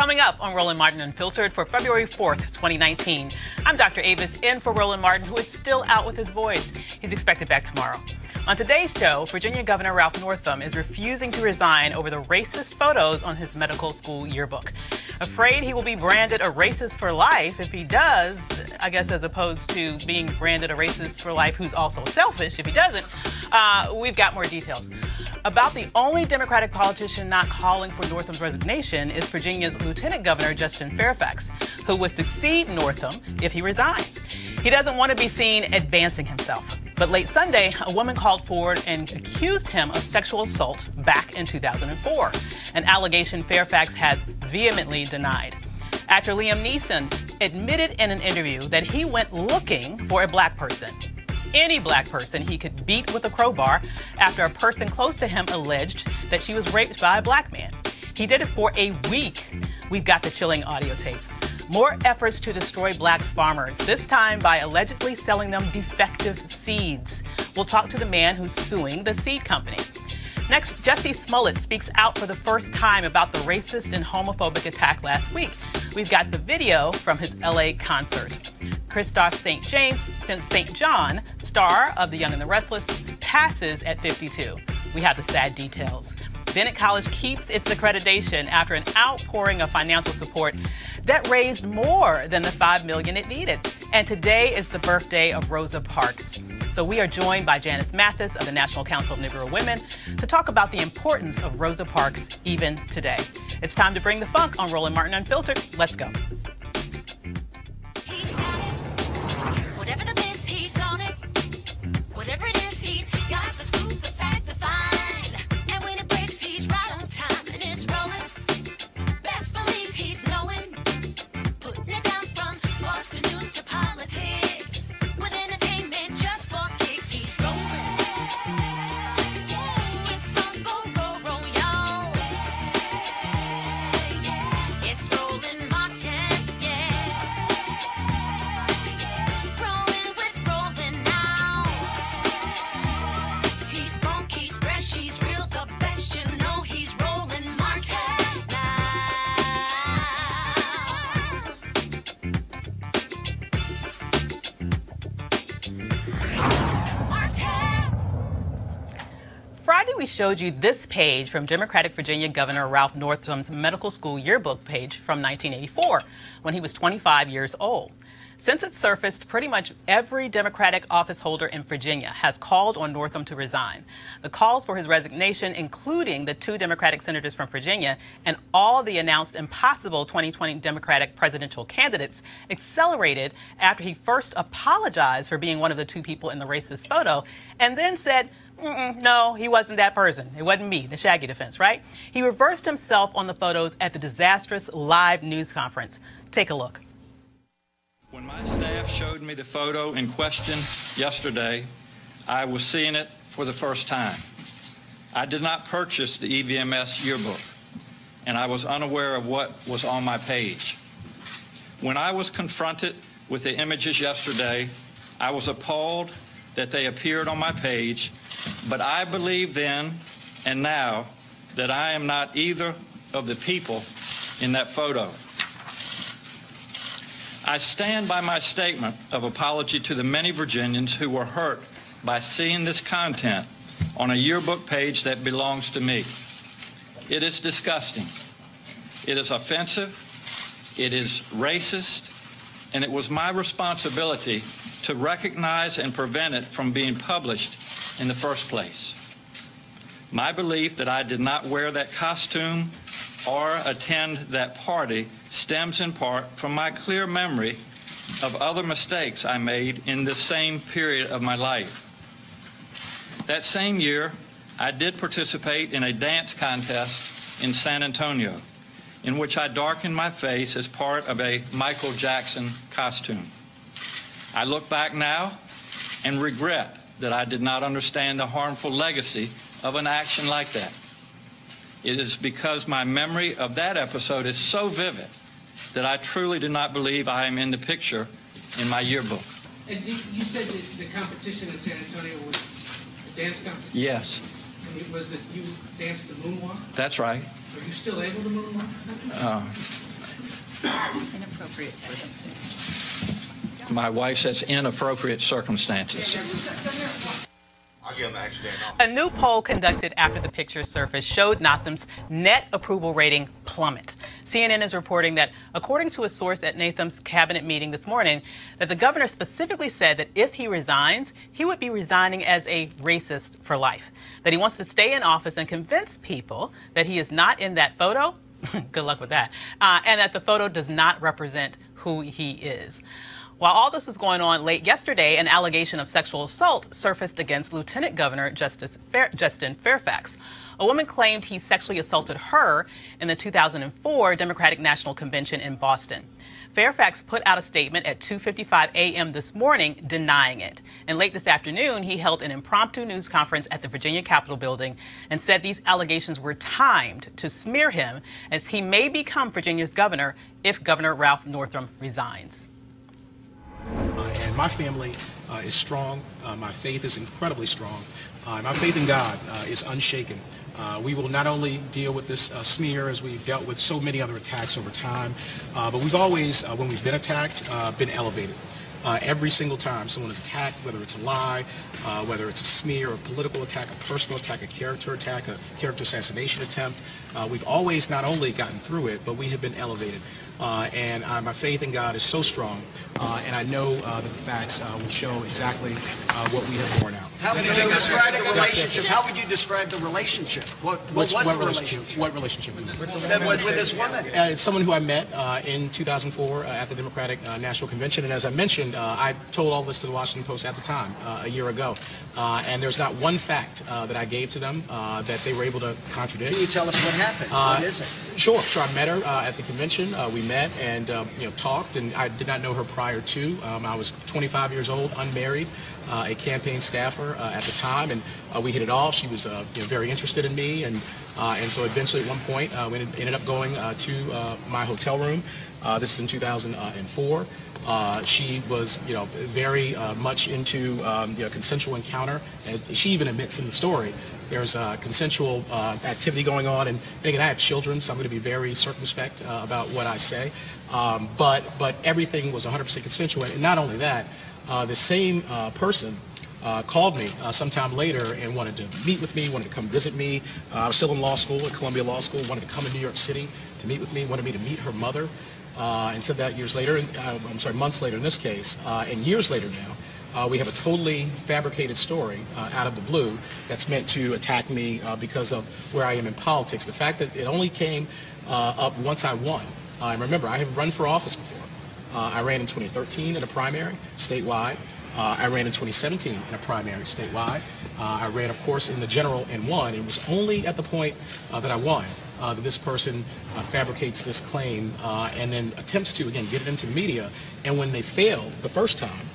Coming up on Roland Martin Unfiltered for February 4th, 2019. I'm Dr. Avis in for Roland Martin, who is still out with his voice. He's expected back tomorrow. On today's show, Virginia Governor Ralph Northam is refusing to resign over the racist photos on his medical school yearbook. Afraid he will be branded a racist for life if he does, I guess, as opposed to being branded a racist for life who's also selfish if he doesn't. We've got more details. About the only Democratic politician not calling for Northam's resignation is Virginia's Lieutenant Governor Justin Fairfax, who would succeed Northam if he resigns. He doesn't want to be seen advancing himself. But late Sunday, a woman called forward and accused him of sexual assault back in 2004, an allegation Fairfax has vehemently denied. Actor Liam Neeson admitted in an interview that he went looking for a black person, any black person he could beat with a crowbar, after a person close to him alleged that she was raped by a black man. He did it for a week. We've got the chilling audio tape. More efforts to destroy black farmers, this time by allegedly selling them defective seeds. We'll talk to the man who's suing the seed company. Next, Jussie Smollett speaks out for the first time about the racist and homophobic attack last week. We've got the video from his LA concert. Kristoff St. John, star of The Young and the Restless, passes at 52. We have the sad details. Bennett College keeps its accreditation after an outpouring of financial support that raised more than the $5 million it needed. And today is the birthday of Rosa Parks. So we are joined by Janice Mathis of the National Council of Negro Women to talk about the importance of Rosa Parks even today. It's time to bring the funk on Roland Martin Unfiltered. Let's go. He's got it. Whatever the biz, he's on it. Whatever it is, he's got the scoop, the fact, the find. And when it breaks, he's right on time and it's rolling. Best believe he's knowing. Putting it down from sports to news to politics. With entertainment just for kicks, he's rolling. It's on go, y'all. It's Roland Martin, yeah. Rolling with Roland now. He's funk, he's fresh, he's real, the best, you know he's Roland Martin now. Martin. Friday, we showed you this page from Democratic Virginia Governor Ralph Northam's medical school yearbook page from 1984, when he was 25 years old. Since it surfaced, pretty much every Democratic office holder in Virginia has called on Northam to resign. The calls for his resignation, including the 2 Democratic senators from Virginia and all the announced impossible 2020 Democratic presidential candidates, accelerated after he first apologized for being one of the 2 people in the racist photo and then said, no, he wasn't that person. It wasn't me, the Shaggy defense, right? He reversed himself on the photos at the disastrous live news conference. Take a look. When my staff showed me the photo in question yesterday, I was seeing it for the first time. I did not purchase the EVMS yearbook, and I was unaware of what was on my page. When I was confronted with the images yesterday, I was appalled that they appeared on my page, but I believe then and now that I am not either of the people in that photo. I stand by my statement of apology to the many Virginians who were hurt by seeing this content on a yearbook page that belongs to me. It is disgusting. It is offensive. It is racist. And it was my responsibility to recognize and prevent it from being published in the first place. My belief that I did not wear that costume or attend that party stems in part from my clear memory of other mistakes I made in this same period of my life. That same year, I did participate in a dance contest in San Antonio, in which I darkened my face as part of a Michael Jackson costume. I look back now and regret that I did not understand the harmful legacy of an action like that. It is because my memory of that episode is so vivid that I truly do not believe I am in the picture in my yearbook. And you said that the competition in San Antonio was a dance competition? Yes. And it was that you danced the moonwalk? That's right. Are you still able to moonwalk? Inappropriate circumstances. My wife says inappropriate circumstances. A new poll conducted after the pictures surfaced showed Notham's net approval rating plummet. CNN is reporting that, according to a source at Notham's cabinet meeting this morning, that the governor specifically said that if he resigns, he would be resigning as a racist for life, that he wants to stay in office and convince people that he is not in that photo. Good luck with that. And that the photo does not represent who he is. While all this was going on late yesterday, an allegation of sexual assault surfaced against Lieutenant Governor Justin Fairfax. A woman claimed he sexually assaulted her in the 2004 Democratic National Convention in Boston. Fairfax put out a statement at 2:55 a.m. this morning denying it. And late this afternoon, he held an impromptu news conference at the Virginia Capitol building and said these allegations were timed to smear him, as he may become Virginia's governor if Governor Ralph Northam resigns. And my family is strong. My faith is incredibly strong. My faith in God is unshaken. We will not only deal with this smear as we've dealt with so many other attacks over time, but we've always, when we've been attacked, been elevated. Every single time someone is attacked, whether it's a lie, whether it's a smear, a political attack, a personal attack, a character assassination attempt, we've always not only gotten through it, but we have been elevated. And my faith in God is so strong, and I know that the facts will show exactly what we have borne out. How would you describe the relationship? How would you describe the relationship? What was the relationship? What relationship? With this woman? It's someone who I met in 2004 at the Democratic National Convention, and as I mentioned, I told all this to the Washington Post at the time, a year ago, and there's not one fact that I gave to them that they were able to contradict. Can you tell us what happened? What is it? Sure. I met her at the convention. We met and talked, and I did not know her prior to. I was 25 years old, unmarried, a campaign staffer at the time, and we hit it off. She was very interested in me, and so eventually at one point we ended up going to my hotel room. This is in 2004. She was, very much into consensual encounter, and she even admits in the story there's consensual activity going on. And again, I have children, so I'm going to be very circumspect about what I say. But everything was 100% consensual, and not only that, the same person called me sometime later and wanted to meet with me, wanted to come visit me. I was still in law school at Columbia Law School, wanted to come to New York City to meet with me, wanted me to meet her mother. And said that years later, months later in this case, and years later now, we have a totally fabricated story out of the blue that's meant to attack me because of where I am in politics. The fact that it only came up once I won. And remember, I have run for office before. I ran in 2013 in a primary statewide. I ran in 2017 in a primary statewide. I ran, of course, in the general and won. It was only at the point that I won that this person fabricates this claim and then attempts to, again, get it into the media. And when they failed the first time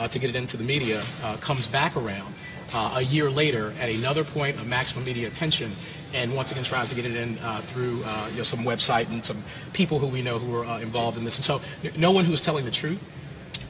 to get it into the media, comes back around a year later at another point of maximum media attention, and once again tries to get it in through some website and some people who we know who are involved in this. And so no one who is telling the truth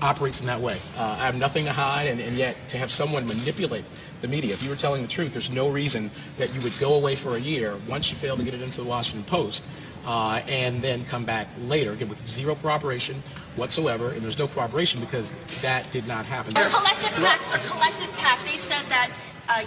operates in that way. I have nothing to hide, and yet to have someone manipulate the media. If you were telling the truth, there's no reason that you would go away for a year once you fail to get it into the Washington Post and then come back later, again, with zero corroboration whatsoever, and there's no corroboration because that did not happen. A collective pact, they said that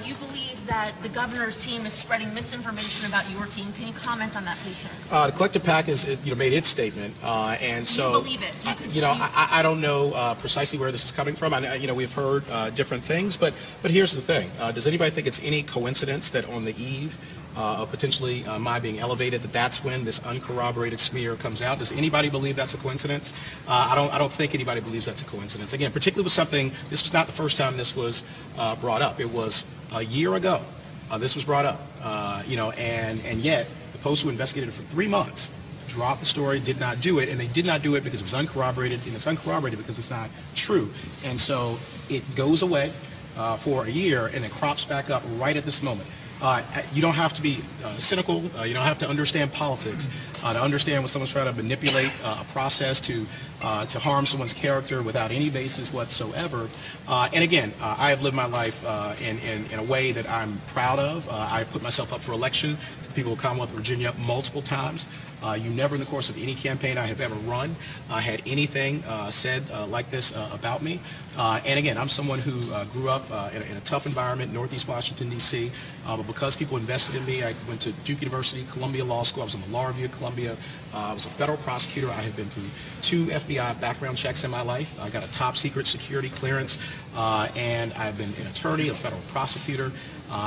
you believe that the governor's team is spreading misinformation about your team. Can you comment on that, please, sir? The collective pact has made its statement, and so do you believe it? I don't know precisely where this is coming from. We've heard different things, but here's the thing: does anybody think it's any coincidence that on the eve of potentially my being elevated, that's when this uncorroborated smear comes out? Does anybody believe that's a coincidence? I don't think anybody believes that's a coincidence. Again, particularly with something, this was not the first time this was brought up. It was a year ago this was brought up, and yet the Post, who investigated it for 3 months, dropped the story, did not do it, and they did not do it because it was uncorroborated, and it's uncorroborated because it's not true. And so it goes away for a year and then crops back up right at this moment. You don't have to be cynical. You don't have to understand politics to understand when someone's trying to manipulate a process to harm someone's character without any basis whatsoever. And again, I have lived my life in a way that I'm proud of. I've put myself up for election to the people of Commonwealth of Virginia multiple times. You never in the course of any campaign I have ever run had anything said like this about me. And again, I'm someone who grew up in a tough environment, Northeast Washington, D.C., but because people invested in me, I went to Duke University, Columbia Law School. I was on the law review at Columbia. I was a federal prosecutor. I have been through 2 FBI background checks in my life. I got a top secret security clearance, and I've been an attorney, a federal prosecutor,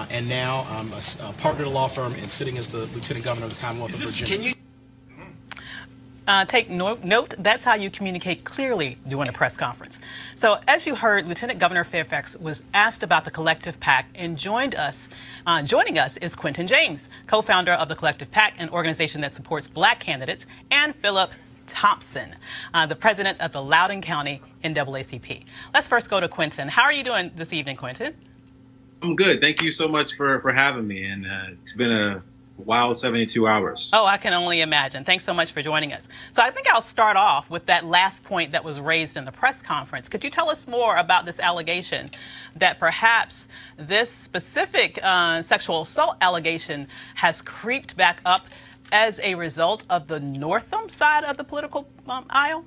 and now I'm a partner at a law firm and sitting as the Lieutenant Governor of the Commonwealth of Virginia. Take note, that's how you communicate clearly during a press conference. So as you heard, Lieutenant Governor Fairfax was asked about the Collective PAC, and joining us is Quentin James, co-founder of the Collective PAC, an organization that supports black candidates, and Philip Thompson, the president of the Loudoun County NAACP. Let's first go to Quentin. How are you doing this evening, Quentin? I'm good. Thank you so much for having me, and it's been a wild 72 hours. Oh, I can only imagine. Thanks so much for joining us. So I think I'll start off with that last point that was raised in the press conference. Could you tell us more about this allegation that perhaps this specific sexual assault allegation has creeped back up as a result of the Northam side of the political aisle?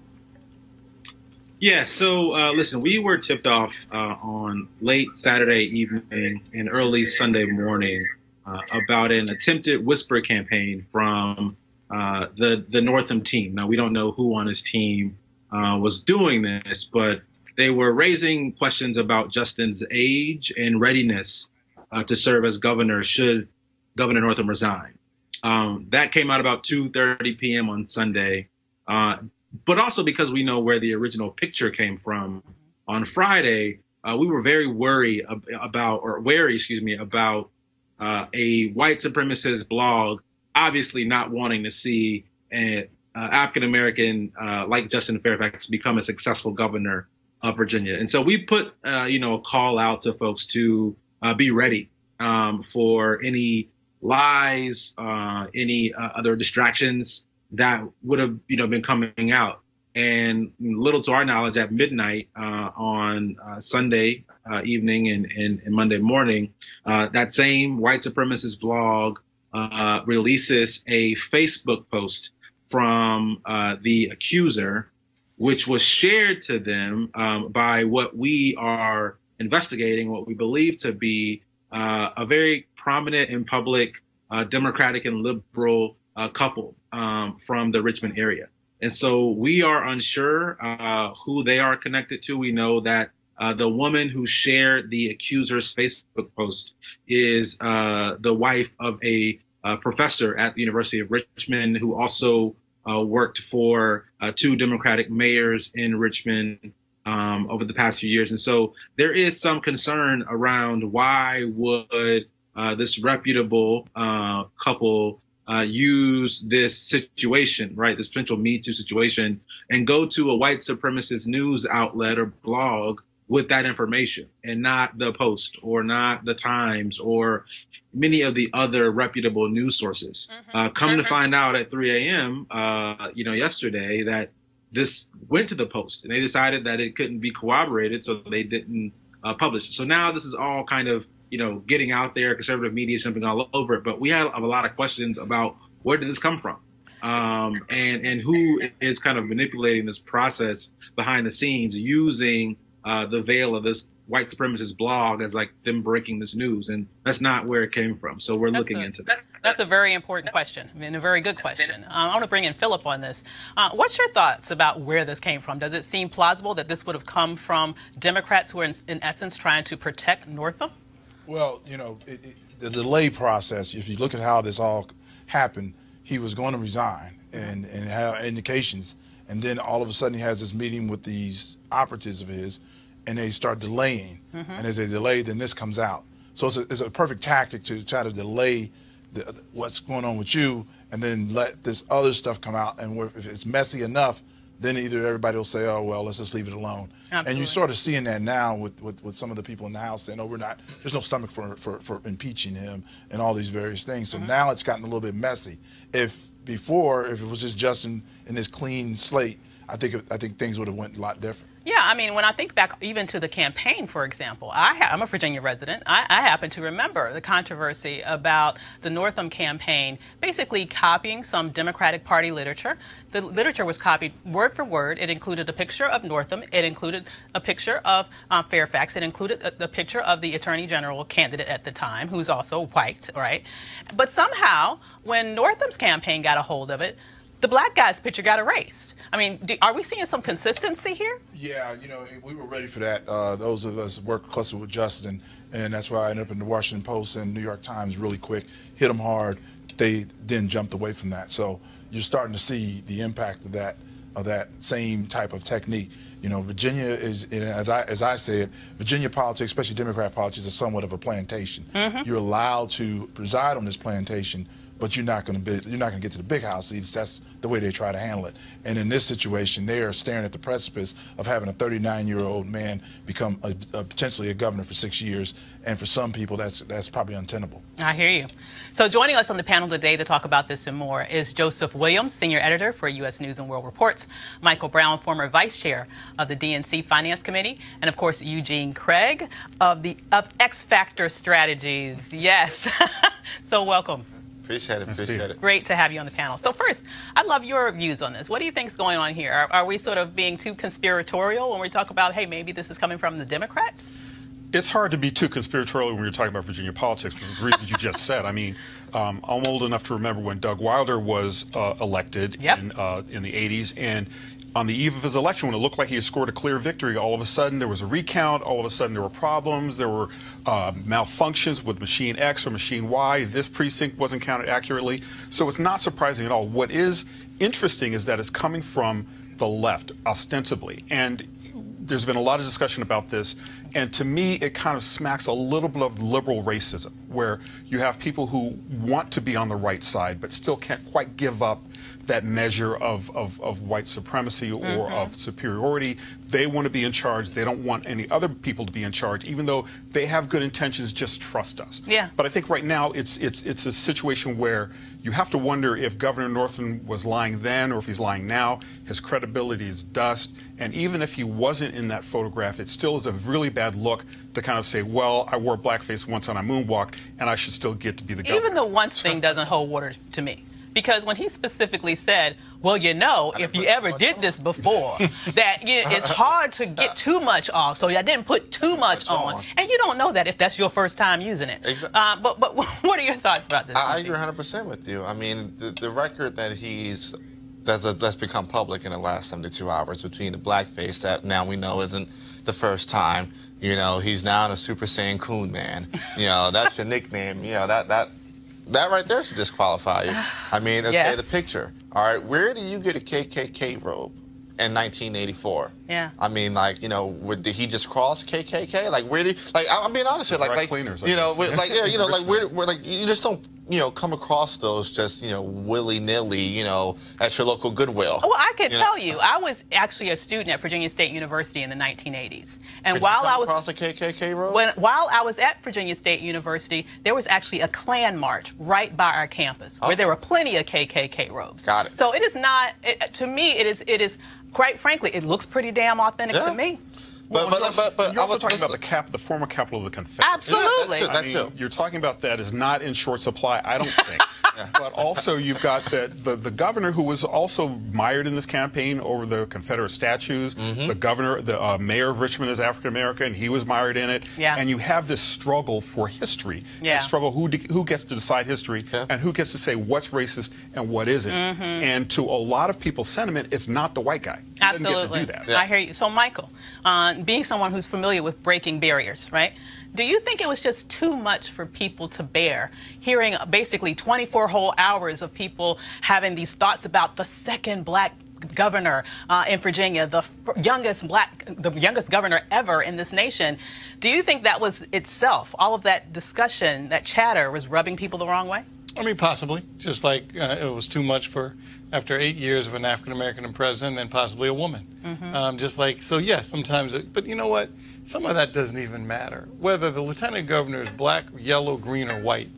Yeah, so listen, we were tipped off on late Saturday evening and early Sunday morning about an attempted whisper campaign from the Northam team. Now, we don't know who on his team was doing this, but they were raising questions about Justin's age and readiness to serve as governor should Governor Northam resign. That came out about 2:30 p.m. on Sunday, but also because we know where the original picture came from. On Friday, we were very wary about a white supremacist blog obviously not wanting to see an African-American like Justin Fairfax become a successful governor of Virginia. And so we put, a call out to folks to be ready for any lies, any other distractions that would have, been coming out. And little to our knowledge, at midnight on Sunday evening and Monday morning, that same white supremacist blog releases a Facebook post from the accuser, which was shared to them by what we are investigating, what we believe to be a very prominent and public Democratic and liberal couple from the Richmond area. And so we are unsure who they are connected to. We know that the woman who shared the accuser's Facebook post is the wife of a professor at the University of Richmond who also worked for 2 Democratic mayors in Richmond over the past few years. And so there is some concern around why would this reputable couple use this situation, right, this potential Me Too situation, and go to a white supremacist news outlet or blog with that information and not the Post or not the Times or many of the other reputable news sources. Come to find out at 3 a.m., yesterday that this went to the Post and they decided that it couldn't be corroborated, so they didn't publish it. So now this is all kind of getting out there, conservative media jumping all over it. But we have a lot of questions about where did this come from and who is kind of manipulating this process behind the scenes using the veil of this white supremacist blog as like them breaking this news. And that's not where it came from. So we're looking into that. That's a very important question. I mean, a very good question. I want to bring in Philip on this. What's your thoughts about where this came from? Does it seem plausible that this would have come from Democrats who are in essence trying to protect Northam? Well, the delay process, if you look at how this all happened, he was going to resign and have indications. And then all of a sudden he has this meeting with these operatives of his, and they start delaying. And as they delay, then this comes out. So it's a perfect tactic to try to delay what's going on with you and then let this other stuff come out. And if it's messy enough, then either everybody will say, oh, well, let's just leave it alone. Absolutely. And you're sort of seeing that now with some of the people in the House saying, oh, there's no stomach for impeaching him and all these various things. So now it's gotten a little bit messy. If it was just Justin and his clean slate, I think things would have went a lot different. Yeah, I mean, when I think back even to the campaign, for example, I'm a Virginia resident. I happen to remember the controversy about the Northam campaign basically copying some Democratic Party literature. The literature was copied word for word. It included a picture of Northam. It included a picture of Fairfax. It included the picture of the Attorney General candidate at the time, who's also white, right? But somehow, when Northam's campaign got a hold of it, the black guy's picture got erased. I mean, are we seeing some consistency here? Yeah, we were ready for that. Those of us worked closely with Justin, and that's why I ended up in the Washington Post and New York Times really quick, hit them hard. They then jumped away from that. So you're starting to see the impact of that same type of technique. Virginia is, as I said, Virginia politics, especially Democrat politics, is somewhat of a plantation. You're allowed to reside on this plantation, but you're not going to get to the big house seats. That's the way they try to handle it. And in this situation, they are staring at the precipice of having a 39-year-old man become potentially a governor for 6 years. And for some people, that's probably untenable. I hear you. So joining us on the panel today to talk about this and more is Joseph Williams, senior editor for U.S. News and World Reports, Michael Brown, former vice chair of the DNC Finance Committee, and of course Eugene Craig of X Factor Strategies. Yes. So welcome. Appreciate it. Great to have you on the panel. So first, I'd love your views on this. What do you think is going on here? Are we sort of being too conspiratorial when we talk about, hey, maybe this is coming from the Democrats? It's hard to be too conspiratorial when you're talking about Virginia politics for the reasons you just said. I mean, I'm old enough to remember when Doug Wilder was elected in the 80s, and on the eve of his election, when it looked like he had scored a clear victory, all of a sudden there was a recount, all of a sudden there were problems, there were malfunctions with machine X or machine Y, this precinct wasn't counted accurately. So it's not surprising at all. What is interesting is that it's coming from the left, ostensibly. And there's been a lot of discussion about this, and to me it kind of smacks a little bit of liberal racism, where you have people who want to be on the right side but still can't quite give up that measure of white supremacy or of superiority. They want to be in charge. They don't want any other people to be in charge, even though they have good intentions. Just trust us. Yeah. But I think right now it's a situation where you have to wonder if Governor Northam was lying then or if he's lying now. His credibility is dust. And even if he wasn't in that photograph, it still is a really bad look to kind of say, well, I wore blackface once on a moonwalk and I should still get to be the governor. Even the once thing doesn't hold water to me. Because when he specifically said, well, if you ever did this before, that it's hard to get too much off, so I didn't put too much on. And you don't know that if that's your first time using it. Exactly. But what are your thoughts about this? I agree 100% with you. I mean, the record that that's become public in the last 72 hours between the blackface that now we know isn't the first time. He's now a Super Saiyan Coon Man. That's your nickname. That right there should disqualify you. I mean, okay, yes. The picture. All right, where do you get a KKK robe in 1984? Yeah. I mean, did he just cross KKK? Like, where did? I'm being honest here. Cleaners, you just don't come across those just willy-nilly at your local Goodwill. Well, I can tell you, I was actually a student at Virginia State University in the 1980s, and Did while you I come was across a KKK robe? while I was at Virginia State University, there was actually a Klan march right by our campus where there were plenty of KKK robes. Got it. So it is not. To me, it is. Quite frankly, it looks pretty damn authentic to me. But you're also talking about the former capital of the Confederacy. Absolutely. Yeah, You're talking about that is not in short supply, I don't think. But also you've got the governor who was also mired in this campaign over the Confederate statues. The mayor of Richmond is African American. He was mired in it. Yeah. And you have this struggle for history. Yeah. Struggle who gets to decide history and who gets to say what's racist and what isn't. And to a lot of people's sentiment, it's not the white guy. He Absolutely. doesn't get to do that. Yeah. I hear you. So, Michael, being someone who's familiar with breaking barriers, right? Do you think it was just too much for people to bear, hearing basically 24 whole hours of people having these thoughts about the second black governor in Virginia, the youngest governor ever in this nation? Do you think that was itself, all of that discussion, that chatter, was rubbing people the wrong way? I mean, possibly. Just like it was too much for, after 8 years of an African-American president, and possibly a woman. Just like, so yes, sometimes, but you know what? Some of that doesn't even matter. Whether the lieutenant governor is black, yellow, green, or white,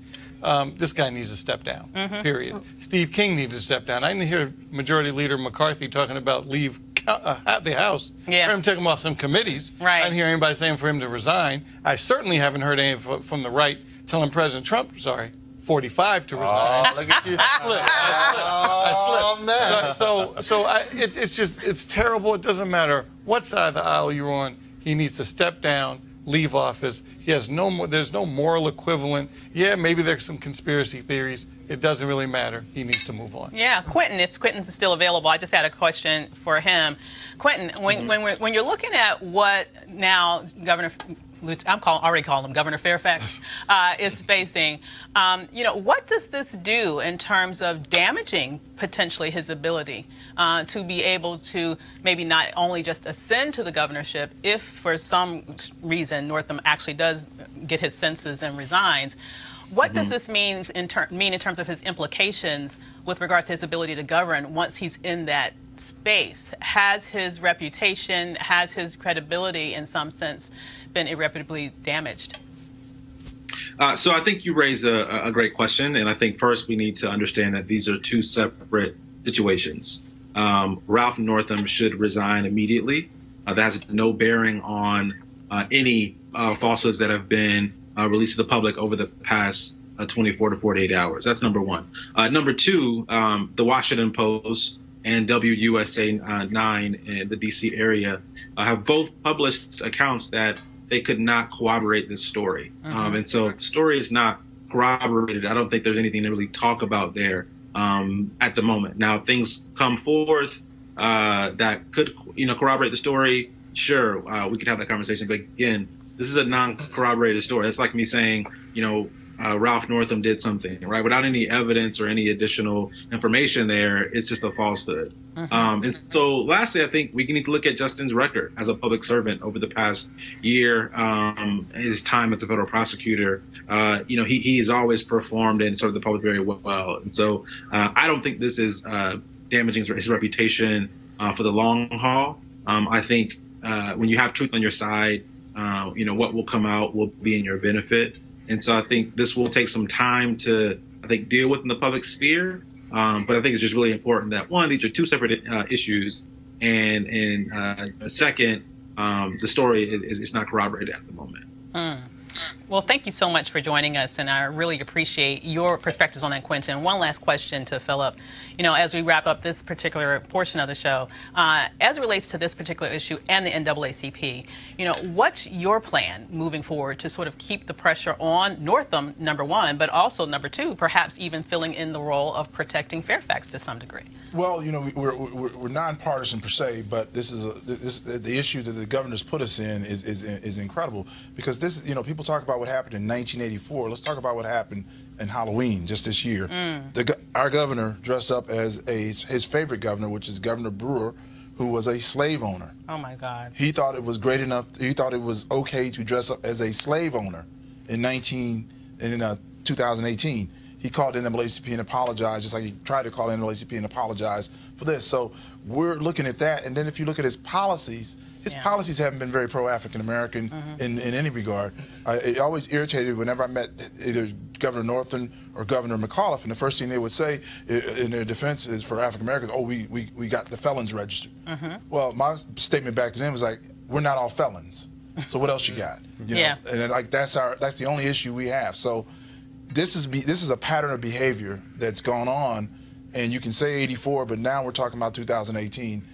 this guy needs to step down, period. Steve King needs to step down. I didn't hear Majority Leader McCarthy talking about leave the House. Yeah. I heard him take him off some committees. Right. I didn't hear anybody saying for him to resign. I certainly haven't heard any from the right telling President Trump, 45 to resign. Oh, look at you. I slipped. Man. It's just, it's terrible. It doesn't matter what side of the aisle you're on. He needs to step down, leave office. He has no more, there's no moral equivalent. Yeah, maybe there's some conspiracy theories. It doesn't really matter. He needs to move on. Yeah, Quentin, if Quentin's still available, I just had a question for him. Quentin, when you're looking at what now Governor, already calling him Governor Fairfax, is facing, what does this do in terms of damaging potentially his ability to be able to maybe not only just ascend to the governorship if for some reason Northam actually does get his senses and resigns? What does this mean in terms of his implications with regards to his ability to govern once he's in that space? Has his reputation, has his credibility in some sense been irreparably damaged? So I think you raise a great question, and I think first we need to understand that these are two separate situations. Ralph Northam should resign immediately. That has no bearing on any falsehoods that have been released to the public over the past 24 to 48 hours. That's number one. Number two, the Washington Post and WUSA 9 in the D.C. area have both published accounts that they could not corroborate this story. And so the story is not corroborated. I don't think there's anything to really talk about there at the moment. Now, if things come forth that could, corroborate the story, sure, we could have that conversation. But again, this is a non-corroborated story. It's like me saying, Ralph Northam did something, right? Without any evidence or any additional information there, it's just a falsehood. And so lastly, I think we need to look at Justin's record as a public servant over the past year, his time as a federal prosecutor. He has always performed and served the public very well. And so I don't think this is damaging his reputation for the long haul. I think when you have truth on your side, what will come out will be in your benefit. And so I think this will take some time to, deal with in the public sphere. But I think it's just really important that, one, these are two separate issues. And second, the story is not corroborated at the moment. Well, thank you so much for joining us, and I really appreciate your perspectives on that, Quentin. One last question to Philip. As we wrap up this particular portion of the show, as it relates to this particular issue and the NAACP, what's your plan moving forward to sort of keep the pressure on Northam, number one, but also, number two, perhaps even filling in the role of protecting Fairfax to some degree? Well, we're nonpartisan per se, but this is the issue that the governor's put us in is incredible, because this, people talk about what happened in 1984. Let's talk about what happened in Halloween just this year. Our governor dressed up as his favorite governor, which is Governor Brewer, who was a slave owner. Oh my God! He thought it was great enough. He thought it was okay to dress up as a slave owner in 2018. He called the NAACP and apologized, just like he tried to call the NAACP and apologize for this. So we're looking at that. And then if you look at his policies policies haven't been very pro-African American in any regard. It always irritated whenever I met either Governor Northam or Governor McAuliffe, and the first thing they would say in their defense is for African Americans, oh, we got the felons registered. Well, my statement back to them was like, we're not all felons. So what else you got? You know? And then, like that's the only issue we have. So this is a pattern of behavior that's gone on, and you can say 84, but now we're talking about 2018.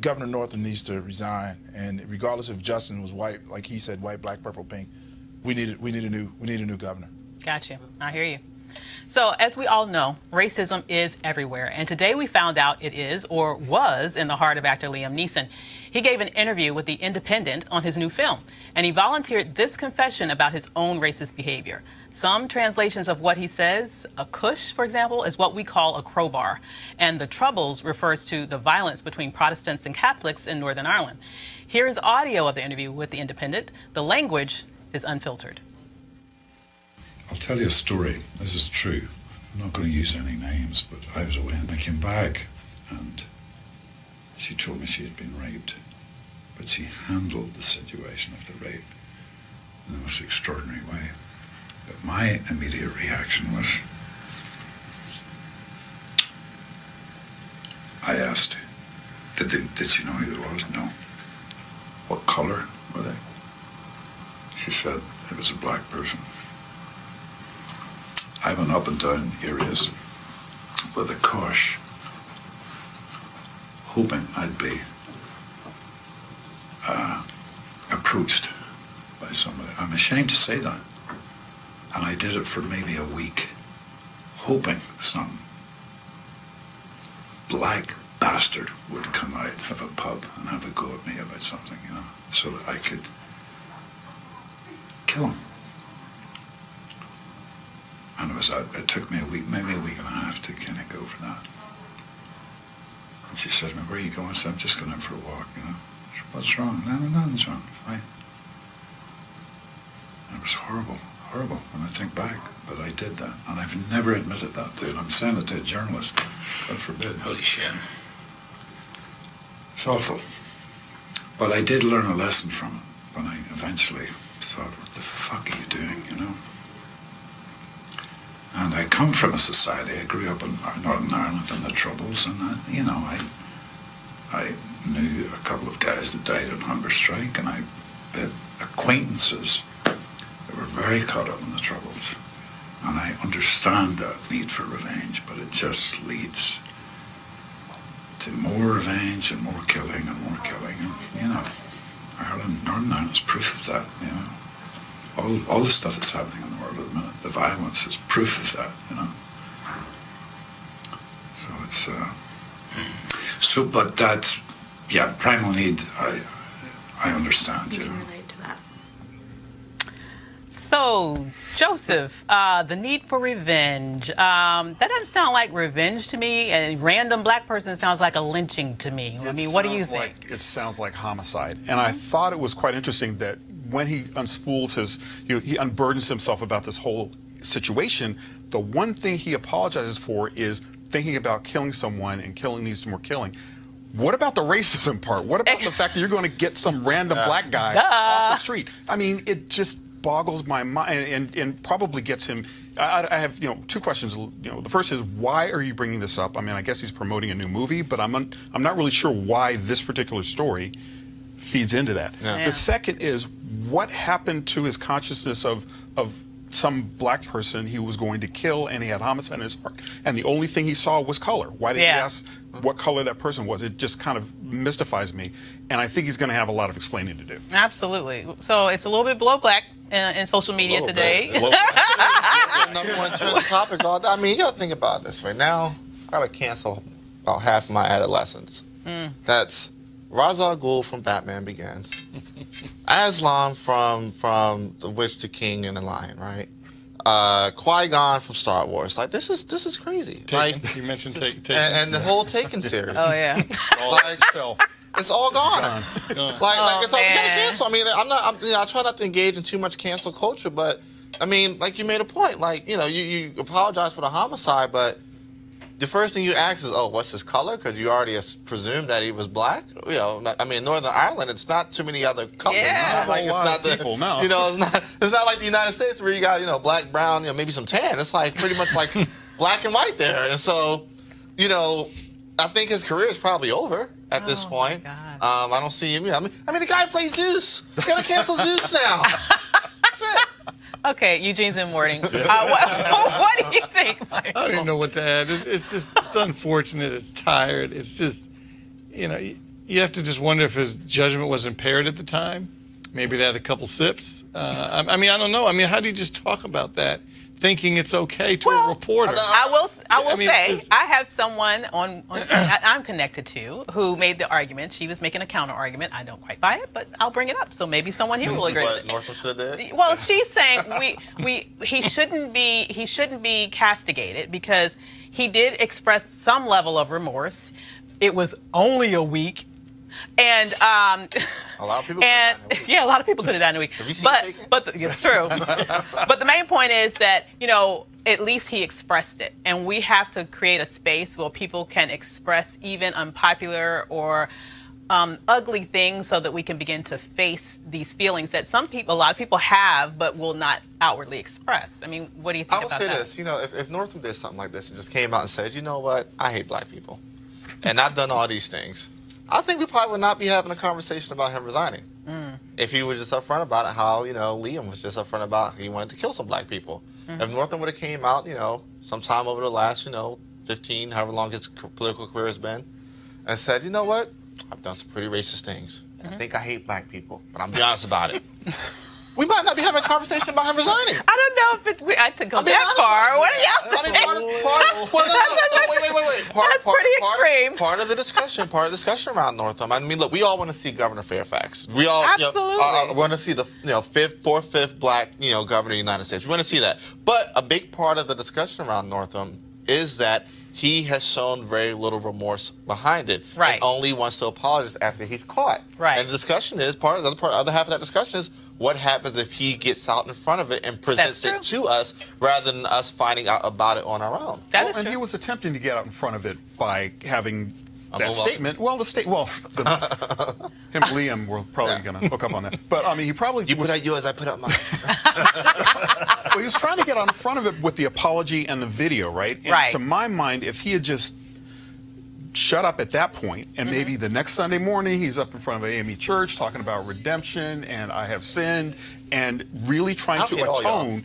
Governor Northam needs to resign, and regardless if Justin was white, like he said, white, black, purple, pink, we need a new governor. Gotcha. I hear you. So, as we all know, racism is everywhere, and today we found out it is, or was, in the heart of actor Liam Neeson. He gave an interview with The Independent on his new film, and he volunteered this confession about his own racist behavior. Some translations of what he says, a cush, for example, is what we call a crowbar, and the Troubles refers to the violence between Protestants and Catholics in Northern Ireland. Here is audio of the interview with The Independent. The language is unfiltered. I'll tell you a story. This is true. I'm not going to use any names, but I was away and I came back and she told me she had been raped, but she handled the situation of the rape in the most extraordinary way. But my immediate reaction was, I asked, did she know who it was? No. What colour were they? She said it was a black person. I went up and down areas with a cosh, hoping I'd be approached by somebody. I'm ashamed to say that. And I did it for maybe a week, hoping some black bastard would come out of a pub and have a go at me about something, you know, so that I could kill him. And it took me a week, maybe a week and a half to kind of go for that. And she said to me, where are you going? I said, I'm just going out for a walk, you know. She said, what's wrong? No, nothing's wrong, fine. And it was horrible when I think back, but I did that. And I've never admitted that to it. I'm saying it to a journalist, God forbid. Holy shit. It's awful. But I did learn a lesson from it when I eventually thought, what the fuck are you doing, you know? And I come from a society, I grew up in Northern Ireland in the Troubles, and you know, I knew a couple of guys that died on hunger strike, and I had acquaintances that were very caught up in the Troubles. And I understand that need for revenge, but it just leads to more revenge and more killing and more killing. And, you know, Ireland, Northern Ireland is proof of that, you know. All the stuff that's happening in the world at the minute, the violence is proof of that, you know. So it's, but that's, yeah, primal need, I understand, you know. Relate to that. So, Joseph, the need for revenge, that doesn't sound like revenge to me. A random black person sounds like a lynching to me. I mean, what do you think? It sounds like homicide. And I thought it was quite interesting that when he unspools his, he unburdens himself about this whole situation, the one thing he apologizes for is thinking about killing someone and killing needs more killing. What about the racism part? What about the fact that you're going to get some random black guy off the street? I mean, it just boggles my mind and probably gets him. I have, two questions. The first is, why are you bringing this up? I mean, I guess he's promoting a new movie, but I'm not really sure why this particular story feeds into that. Yeah. The second is, what happened to his consciousness of some black person he was going to kill, and he had homicide in his heart, and the only thing he saw was color? Why did he ask what color that person was? It just kind of mystifies me, and I think he's going to have a a lot of explaining to do. Absolutely. So it's a little bit below black in social media today. Number one trending topic. I mean, you got to think about this right now. I got to cancel about half of my adolescence. That's Ra's al Ghul from Batman Begins, Aslan from The Witch, the King, and the Lion, right? Qui-Gon from Star Wars. Like, this is crazy. Taken. Like, you mentioned Taken. And the whole Taken series. Oh yeah. It's all gone. Like it's all, you gotta cancel. I mean, I try not to engage in too much cancel culture, but I mean, like, you made a point. Like, you apologize for the homicide, but the first thing you ask is, oh, what's his color? Because you already presumed that he was black. I mean, Northern Ireland, it's not too many other colors. Yeah. It's not it's not like the United States where you got, black, brown, maybe some tan. It's like pretty much like black and white there. And so, I think his career is probably over at this point. I don't see him. I mean, the guy plays Zeus. You gotta cancel Zeus now. Okay, Eugene's in mourning. What do you think, Michael? I don't even know what to add. It's unfortunate. It's tired. It's just, you have to just wonder if his judgment was impaired at the time. Maybe they had a couple sips. I mean, I don't know. I mean, how do you just talk about that, thinking it's okay to a reporter? I will say, I have someone I'm connected to who made the argument. She was making a counter argument. I don't quite buy it, but I'll bring it up. So maybe someone here will agree. What Northam should have did? Well, she's saying he shouldn't be castigated because he did express some level of remorse. It was only a week. And a lot of people. Yeah, a lot of people could have died in a week. Have you seen it's true. But the main point is that, you know, at least he expressed it, and we have to create a space where people can express even unpopular or ugly things, so that we can begin to face these feelings that a lot of people have, but will not outwardly express. I mean, what do you think about that? I will say this, you know, if Northam did something like this and just came out and said, you know what, I hate black people, and I've done all these things, I think we probably would not be having a conversation about him resigning. If he was just upfront about it, how, you know, Liam was just upfront about he wanted to kill some black people. If Northam would have came out, you know, sometime over the last, you know, 15, however long his political career has been, and said, you know what, I've done some pretty racist things. I think I hate black people, but I'm be honest about it. We might not be having a conversation about him resigning. I don't know if I could go that far. What are y'all saying? That's pretty extreme. Part of the discussion around Northam. I mean, look, we all want to see Governor Fairfax. We all want to see the fifth black governor of the United States. We want to see that. But a big part of the discussion around Northam is that he has shown very little remorse behind it, and only wants to apologize after he's caught. And the discussion is the other half of that discussion is what happens if he gets out in front of it and presents it to us rather than us finding out about it on our own. And he was attempting to get out in front of it by having that statement. Him and Liam were probably going to hook up on that. But I mean, he probably put out yours, I put out mine. Well, he was trying to get out in front of it with the apology and the video, right? And to my mind, if he had just shut up at that point, and maybe the next Sunday morning he's up in front of AME Church talking about redemption and I have sinned, and really trying to atone.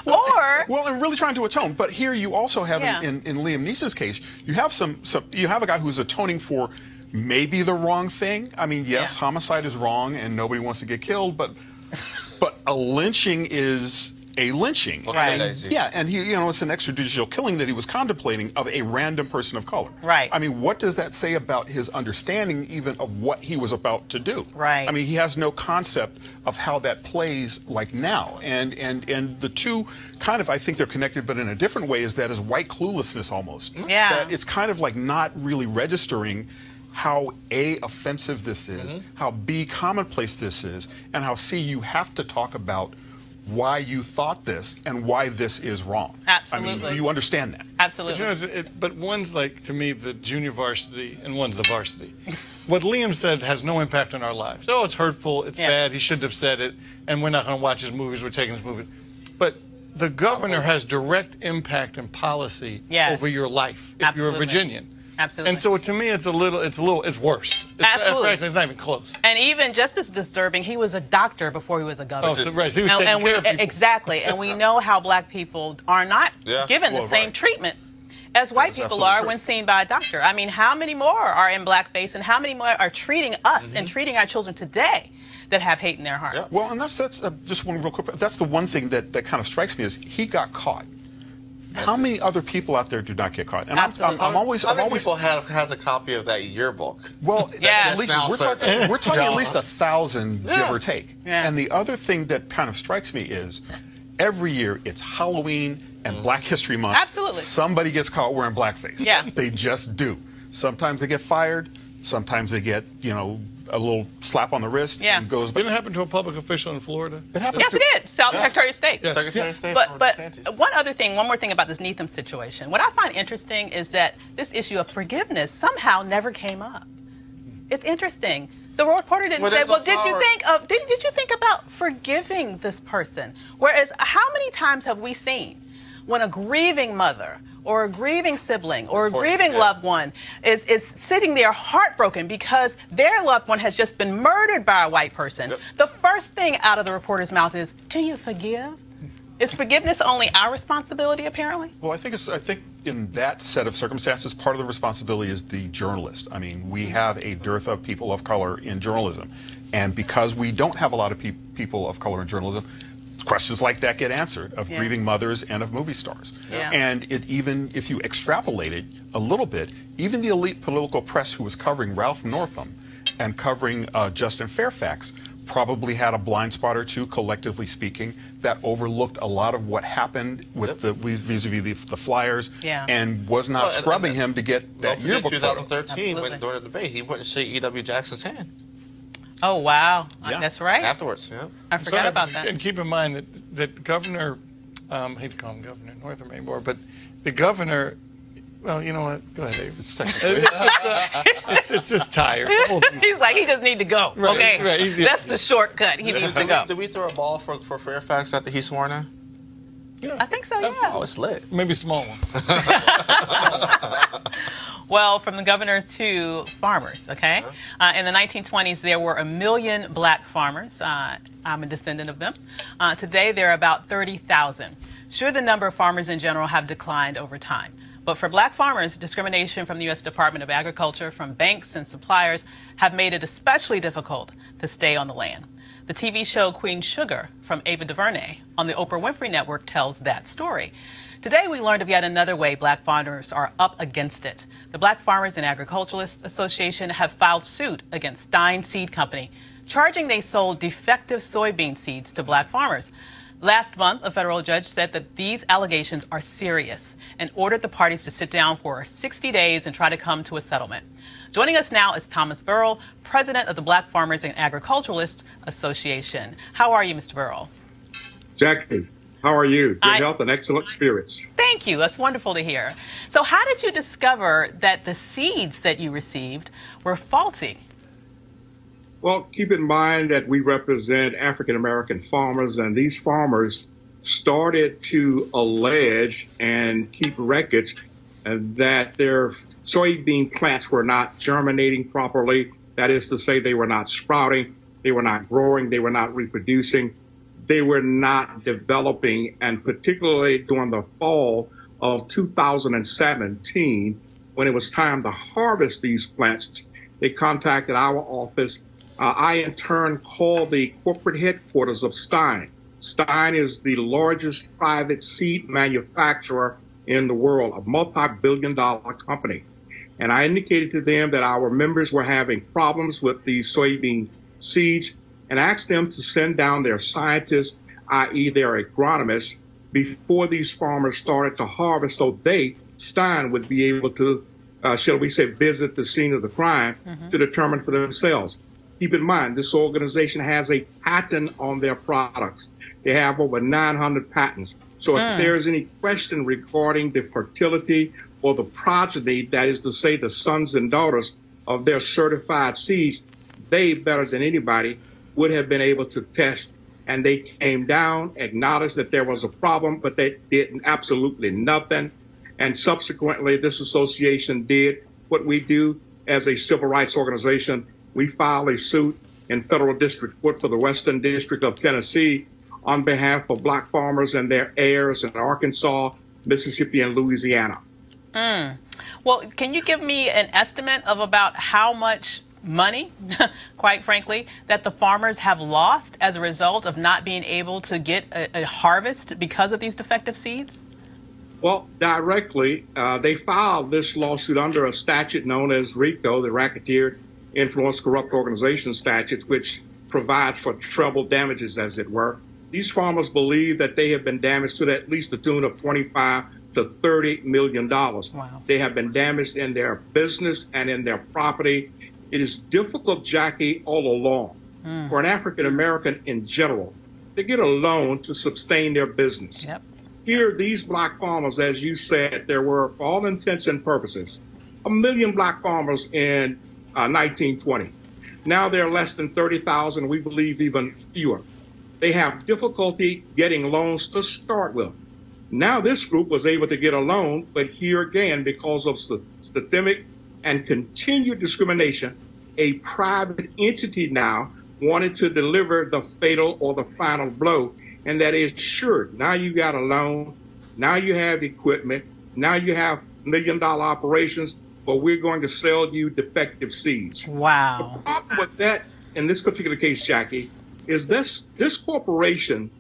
And really trying to atone. But here you also have in Liam Neeson's case, you have a guy who's atoning for maybe the wrong thing. I mean, yes, homicide is wrong and nobody wants to get killed, but a lynching is a lynching. And he, it's an extrajudicial killing that he was contemplating of a random person of color. I mean, what does that say about his understanding even of what he was about to do? I mean, he has no concept of how that plays like now. And the two kind of, I think they're connected, but in a different way, is that is white cluelessness almost. That it's kind of like not really registering how A, offensive this is, how B, commonplace this is, and how C, you have to talk about why you thought this and why this is wrong. Absolutely. I mean, you understand that. Absolutely. But one's like, to me, the junior varsity and one's the varsity. What Liam said has no impact on our lives. Oh, it's hurtful, it's bad, he shouldn't have said it, and we're not going to watch his movies, we're taking his movie. But the governor has direct impact and policy over your life if you're a Virginian. Absolutely. And so to me, it's worse. Absolutely. It's not even close. And even just as disturbing, he was a doctor before he was a governor. Oh, so, so he was taking care of people. Exactly. And we know how black people are not given the same treatment as white people are when seen by a doctor. I mean, how many more are in blackface, and how many more are treating us and treating our children today that have hate in their heart? Well, and that's just one real quick. That's the one thing that kind of strikes me is he got caught. How many other people out there do not get caught? And I'm always. How many people has a copy of that yearbook? Well, at least we're talking at least 1,000, give or take. And the other thing that kind of strikes me is every year it's Halloween and Black History Month. Absolutely. Somebody gets caught wearing blackface. They just do. Sometimes they get fired. Sometimes they get, a little slap on the wrist and goes. Didn't it happen to a public official in Florida? It happened. Yes, it did. Secretary of State. Secretary of State. But one more thing about this Neetham situation. What I find interesting is that this issue of forgiveness somehow never came up. It's interesting. The reporter didn't say, "Well, did you think about forgiving this person?" Whereas, how many times have we seen when a grieving mother or a grieving sibling or a grieving loved one is sitting there heartbroken because their loved one has just been murdered by a white person, the first thing out of the reporter's mouth is, "Do you forgive?" Is forgiveness only our responsibility, apparently? Well, I think in that set of circumstances, part of the responsibility is the journalist. I mean, we have a dearth of people of color in journalism. And because we don't have a lot of people of color in journalism, questions like that get answered of grieving mothers and of movie stars. And even if you extrapolate it a little bit, even the elite political press who was covering Ralph Northam and covering Justin Fairfax probably had a blind spot or two, collectively speaking, that overlooked a lot of what happened with the vis-a-vis the Flyers, and was not scrubbing him to get that yearbook photo. 2013, when during the debate, he wouldn't shake E.W. Jackson's hand. Oh, wow. That's right. Afterwards, I forgot about that. And keep in mind that Governor, I hate to call him Governor Northam anymore, but the governor, well, you know what? Go ahead, Dave. It's just tired. He's like, he just need to go. Right, okay, right, that's the shortcut. He needs to go. Did we throw a ball for Fairfax after he sworn in? Yeah, I think so, yeah. Oh, it's lit. Maybe small ones. Well, from the governor to farmers, okay? In the 1920s, there were 1 million black farmers. I'm a descendant of them. Today, there are about 30,000. Sure, the number of farmers in general have declined over time. But for black farmers, discrimination from the U.S. Department of Agriculture, from banks and suppliers, have made it especially difficult to stay on the land. The TV show Queen Sugar from Ava DuVernay on the Oprah Winfrey Network tells that story. Today, we learned of yet another way black farmers are up against it. The Black Farmers and Agriculturalists Association have filed suit against Stein Seed Company, charging they sold defective soybean seeds to black farmers. Last month, a federal judge said that these allegations are serious and ordered the parties to sit down for 60 days and try to come to a settlement. Joining us now is Thomas Burrell, president of the Black Farmers and Agriculturalists Association. How are you, Mr. Burrell? Jackie, how are you? Good health and excellent spirits. Thank you. That's wonderful to hear. So how did you discover that the seeds that you received were faulty? Well, keep in mind that we represent African-American farmers, and these farmers started to allege and keep records that their soybean plants were not germinating properly. That is to say, they were not sprouting, they were not growing, they were not reproducing, they were not developing. And particularly during the fall of 2017, when it was time to harvest these plants, they contacted our office. I, in turn, called the corporate headquarters of Stein. Stein is the largest private seed manufacturer in the world, a multi-billion-dollar company. And I indicated to them that our members were having problems with these soybean seeds and asked them to send down their scientists, i.e. their agronomists, before these farmers started to harvest so they, Stein, would be able to, shall we say, visit the scene of the crime to determine for themselves. Keep in mind, this organization has a patent on their products. They have over 900 patents. So if there's any question regarding the fertility or the progeny, that is to say the sons and daughters of their certified seeds, they, better than anybody, would have been able to test. And they came down, acknowledged that there was a problem, but they did absolutely nothing. And subsequently, this association did what we do as a civil rights organization. We filed a suit in federal district court for the Western District of Tennessee on behalf of black farmers and their heirs in Arkansas, Mississippi, and Louisiana. Well, can you give me an estimate of about how much money, quite frankly, that the farmers have lost as a result of not being able to get a harvest because of these defective seeds? Well, directly, they filed this lawsuit under a statute known as RICO, the Racketeer Influence Corrupt Organization statute, which provides for treble damages, as it were. These farmers believe that they have been damaged to at least the tune of $25 to $30 million. Wow. They have been damaged in their business and in their property. It is difficult, Jackie, all along for an African American in general to get a loan to sustain their business. Here, these black farmers, as you said, there were, for all intents and purposes, 1 million black farmers in 1920. Now there are less than 30,000, we believe even fewer. They have difficulty getting loans to start with. Now this group was able to get a loan, but here again, because of systemic and continued discrimination, a private entity now wanted to deliver the fatal or the final blow, and that is, sure, now you got a loan, now you have equipment, now you have $1 million operations, but we're going to sell you defective seeds. Wow. The problem with that, in this particular case, Jackie, is this corporation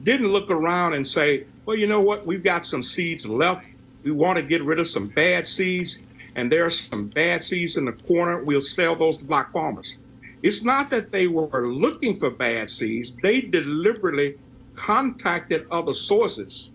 didn't look around and say, well, you know what, we've got some seeds left. We want to get rid of some bad seeds, and there are some bad seeds in the corner. We'll sell those to black farmers. It's not that they were looking for bad seeds. They deliberately contacted other sources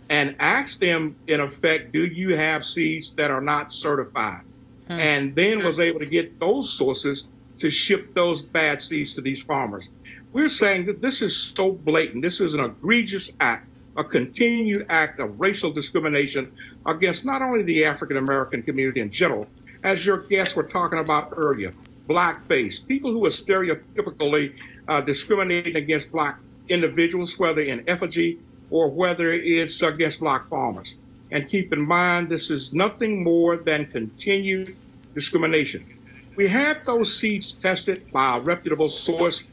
and asked them, in effect, do you have seeds that are not certified? And then was able to get those sources to ship those bad seeds to these farmers. We're saying that this is so blatant. This is an egregious act, a continued act of racial discrimination against not only the African-American community in general, as your guests were talking about earlier, blackface, people who are stereotypically discriminating against black individuals, whether in effigy or whether it's against black farmers. And keep in mind, this is nothing more than continued discrimination. We had those seeds tested by a reputable source,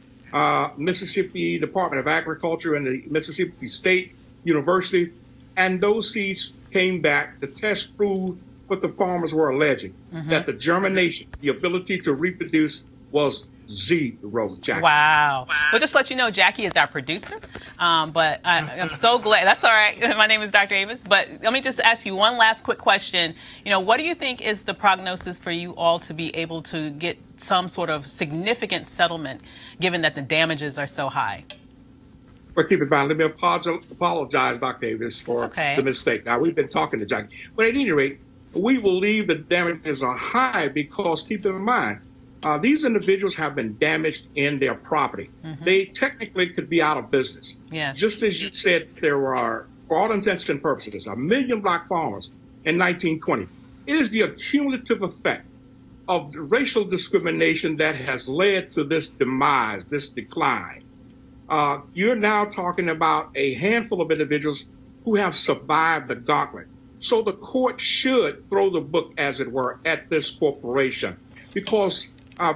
Mississippi Department of Agriculture and the Mississippi State University, and those seeds came back. The test proved what the farmers were alleging, that the germination, the ability to reproduce, was zero, Jackie. Wow. Well, just to let you know, Jackie is our producer, but I'm so glad. That's all right. My name is Dr. Avis, but let me just ask you one last quick question. You know, what do you think is the prognosis for you all to be able to get some sort of significant settlement, given that the damages are so high? But keep in mind, let me apologize, Dr. Avis, for the mistake. Now, we've been talking to Jackie. But at any rate, we believe the damages are high because, keep in mind, these individuals have been damaged in their property. They technically could be out of business. Just as you said, there were, for all intents and purposes, 1 million black farmers in 1920. It is the accumulative effect of the racial discrimination that has led to this demise, this decline. You're now talking about a handful of individuals who have survived the gauntlet. So the court should throw the book, as it were, at this corporation, because